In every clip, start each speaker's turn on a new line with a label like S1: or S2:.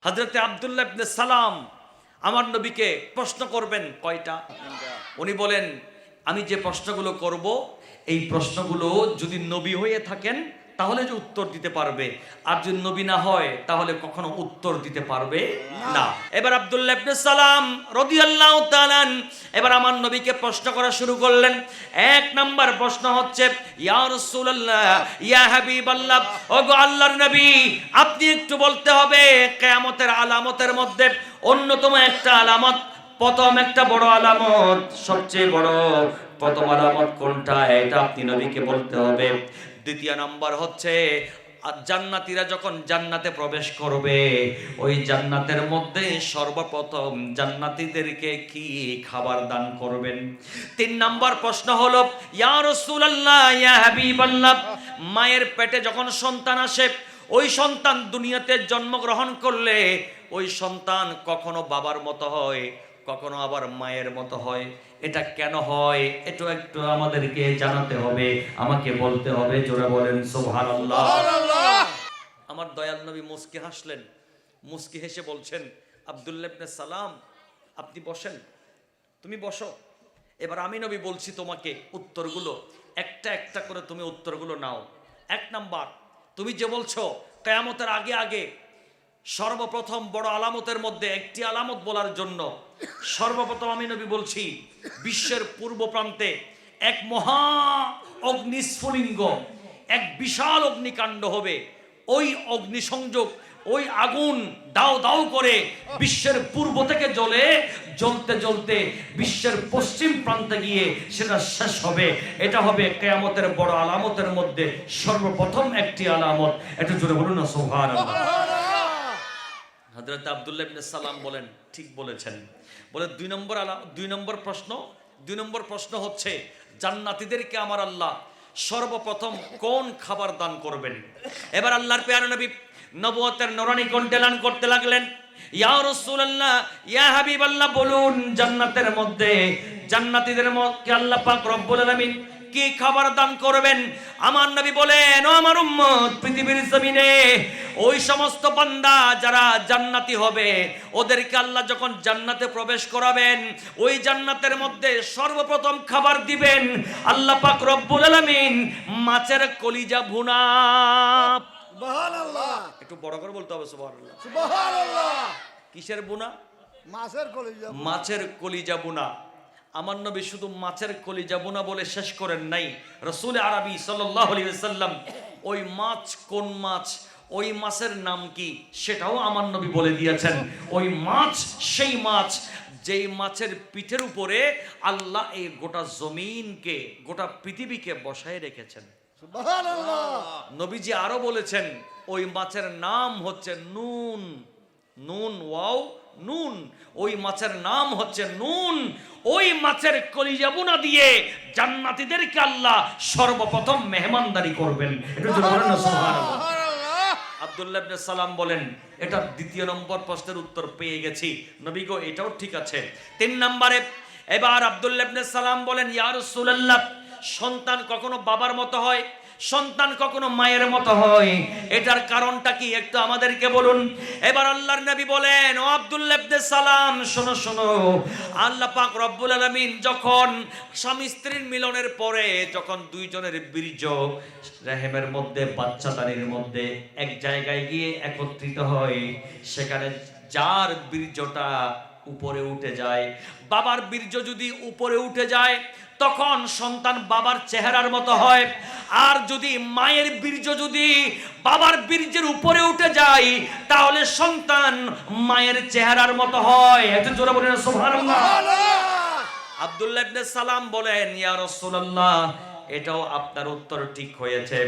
S1: হযরতে আব্দুল্লাহ ইবনে সালাম আমার নবীকে প্রশ্ন করবেন কয়টা? উনি বলেন, আমি যে প্রশ্নগুলো করব এই প্রশ্নগুলো যদি নবী হয়ে থাকেন তাহলে যে উত্তর দিতে পারবে, আর যদি নবী না হয় তাহলে কখনো উত্তর দিতে পারবে না। এবার আব্দুল্লাহ ইবনে সালাম রাদিয়াল্লাহু তাআলা এবার আমার নবীকে প্রশ্ন করা শুরু করলেন। এক নাম্বার প্রশ্ন হচ্ছে, ইয়া রাসূলুল্লাহ, ইয়া হাবিবাল্লাহ, ওগো আল্লাহর নবী, আপনি একটু বলতে হবে কিয়ামতের আলামতের মধ্যে অন্যতম একটা আলামত, প্রথম একটা বড় আলামত, সবচেয়ে বড় প্রথম আলামত কোনটা, এটা আপনি নবীকে বলতে হবে। দ্বিতীয় নাম্বার হচ্ছে, জান্নাতীরা যখন জান্নাতে প্রবেশ করবে ওই জান্নাতের মধ্যে সর্বপ্রথম জান্নাতীদেরকে কি খাবার দান করবেন। তিন নাম্বার প্রশ্ন হলো, ইয়া রাসূলুল্লাহ, ইয়া হাবিবাল্লাহ, মায়ের পেটে যখন সন্তান আসে ওই সন্তান দুনিয়াতে জন্মগ্রহণ করলে ওই সন্তান কখনো বাবার মতো হয়, কখনো আবার মায়ের মতো হয়। এটা কেন হয় এটা একটু আমাদেরকে জানাতে হবে, আমাকে বলতে হবে। জোরে বলেন সুবহানাল্লাহ। আমার দয়াল নবী মুস্কি হাসলেন, মুস্কি হেসে বলছেন, আব্দুল্লাহ ইবনে সালাম, আপনি বসেন, তুমি বসো। এবার আমি নবী বলছি তোমাকে উত্তরগুলো, একটা একটা করে তুমি উত্তরগুলো নাও। এক নাম্বার, তুমি যে বলছো কিয়ামতের আগে আগে সর্বপ্রথম বড় আলামতের মধ্যে একটি আলামত বলার জন্য সর্বপ্রথম আমি নবী বলছি, বিশ্বের পূর্ব প্রান্তে এক মহা অগ্নিস্ফুলিঙ্গ, এক বিশাল অগ্নিকাণ্ড হবে। ওই অগ্নিসংযোগ, ওই আগুন দাও দাও করে বিশ্বের পূর্ব থেকে জ্বলে জ্বলতে জ্বলতে বিশ্বের পশ্চিম প্রান্তে গিয়ে সেটা শেষ হবে। এটা হবে কিয়ামতের বড় আলামতের মধ্যে সর্বপ্রথম একটি আলামত। এটা জোরে বলুন না সুবহানাল্লাহ। হযরত আব্দুল্লাহ ইবনে সালাম বলেন, ঠিক বলেছেন। বলে দুই নম্বর প্রশ্ন হচ্ছে, জান্নাতীদেরকে আমার আল্লাহ সর্বপ্রথম কোন খাবার দান করবেন। এবার আল্লাহর প্যারা নবী নবুয়তের নূরানী কণ্ঠে এলান করতে লাগলেন, ইয়া রাসূলুল্লাহ, ইয়া হাবিবাল্লাহ, বলুন জান্নাতের মধ্যে জান্নাতীদের মধ্যে আল্লাহ পাক রব্বুল আলামিন কি খাবার দান করবেন। আমার নবী বলেন, ও আমার উম্মত, পৃথিবীর জমিনে ওই সমস্ত বান্দা যারা জান্নাতি হবে ওদেরকে আল্লাহ যখন জান্নাতে প্রবেশ করাবেন ওই জান্নাতের মধ্যে সর্বপ্রথম খাবার দিবেন আল্লাহ পাক রব্বুল আলামিন মাছের কলিজা ভুনা।
S2: সুবহানাল্লাহ।
S1: একটু বড় করে বলতে হবে সুবহানাল্লাহ।
S2: সুবহানাল্লাহ।
S1: কিসের বুনা?
S2: মাছের কলিজা।
S1: মাছের কলিজা বুনা। আমার নবী শুধু মাছের কলিজা বুনা বলে শেষ করেন নাই, রাসূল আরবি সাল্লাল্লাহু আলাইহি ওয়াসাল্লাম ওই মাছ কোন মাছ, ওই মাছের নাম কি সেটাও আমার নবী বলে দিয়েছেন। ওই মাছ সেই মাছ যেই মাছের পিঠের উপরে আল্লাহ এই গোটা জমিনকে, গোটা পৃথিবীকে বসায় রেখেছেন।
S2: সুবহানাল্লাহ।
S1: নবীজি আরো বলেছেন, ওই মাছের নাম হচ্ছে নুন। নুন ওয়াও নুন, ওই মাছের নাম হচ্ছে নুন। ওই মাছের কলিজা বুনা দিয়ে জান্নাতীদেরকে আল্লাহ সর্বপ্রথম মেহমানদারি করবেন। এটা জোরে বলেন না সুবহানাল্লাহ। আব্দুল্লাহ ইবনে সালাম বলেন, এটা দ্বিতীয় নম্বর প্রশ্নের উত্তর পেয়ে গেছি নবী গো, এটাও ঠিক আছে। তিন নম্বরে এবার আব্দুল্লাহ ইবনে সালাম বলেন, ইয়া রাসূলুল্লাহ, সন্তান কখনো বাবার মতো হয়, সন্তান কখনো মায়ের মতো হয়, এটার কারণটা কি একটু আমাদেরকে বলুন। এবার আল্লাহর নবী বলেন, ও আব্দুল্লাহ ইবনে সালাম, শোনো শোনো, আল্লাহ পাক রব্বুল আলামিন যখন স্বামী স্ত্রীর মিলনের পরে যখন দুইজনের বীর্য রহিমের মধ্যে, বাচ্চাদানির মধ্যে এক জায়গায় গিয়ে একত্রিত হয়, সেখানে যার বীর্যটা উপরে উঠে যায়, বাবার বীর্য যদি উপরে উঠে যায় তখন সন্তান বাবার চেহারার মতো হয়। আর যদি মায়ের বীর্য যদি বাবার বীর্যের উপরে উঠে যায় তাহলে সন্তান মায়ের চেহারার মতো হয়। এত জোরে বলেন সুবহানাল্লাহ। আব্দুল্লাহ ইবনে সালাম বলেন, ইয়া রাসূলুল্লাহ, এটাও আপনার উত্তর ঠিক হয়েছে।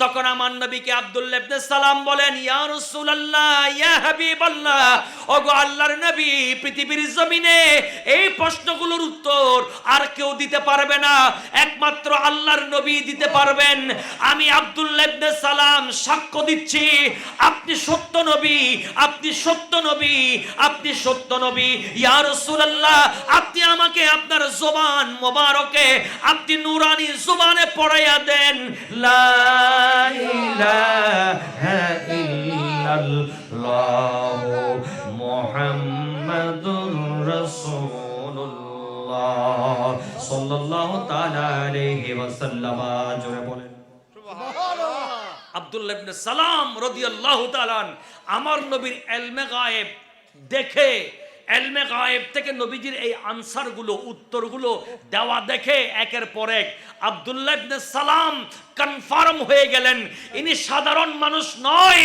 S1: তখন আমার নবীকে আব্দুল্লাহ ইবনে সালাম বলেন, ইয়া রাসূলুল্লাহ, ইয়া হাবিবাল্লাহ, ওগো আল্লাহর নবী, পৃথিবীর জমিনে এই প্রশ্নগুলোর উত্তর আর কেউ দিতে পারবে না, একমাত্র আল্লাহর নবী দিতে পারবেন। আমি আব্দুল্লাহ ইবনে সালাম সাক্ষ্য দিচ্ছি, আপনি সত্য নবী, আপনি সত্য নবী, আপনি সত্য নবী। ইয়া রাসূলুল্লাহ, আপনি আমাকে আপনার জবান মোবারকে আপনি নূরানি জবান পড়াইয়া দেন, লা ইলাহা ইল্লাল্লাহ ইল্লাল্লাহু মুহাম্মাদুর রাসূলুল্লাহ সাল্লাল্লাহু তাআলা আলাইহি ওয়াসাল্লাম। জোরে বলেন আব্দুল্লাহ ইবনে সালাম রাদিয়াল্লাহু তাআলা আমার নবীর ইলমে গায়েব দেখে, ইলমে গায়েব থেকে নবীজির এই আনসারগুলো, উত্তরগুলো দেওয়া দেখে একের পর এক আব্দুল্লাহ ইবনে সালাম কনফার্ম হয়ে গেলেন ইনি সাধারণ মানুষ নয়,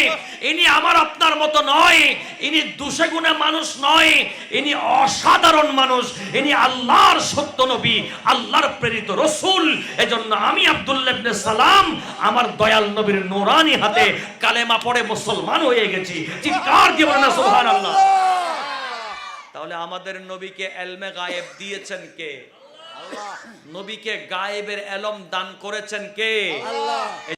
S1: ইনি আমার আপনার মতো নয়, ইনি দুষে গুণে মানুষ নয়, ইনি অসাধারণ মানুষ, ইনি আল্লাহর সত্য নবী, আল্লাহর প্রেরিত রাসূল। এজন্য আমি আব্দুল্লাহ ইবনে সালাম আমার দয়াল নবীর নূরানি হাতে কালেমা পড়ে মুসলমান হয়ে গেছি। চিৎকার দিয়ে বলেন সুবহানাল্লাহ। তাহলে আমাদের নবীকে ইলমে গায়েব দিয়েছেন কে? নবীকে গায়েবের ইলম দান করেছেন কে?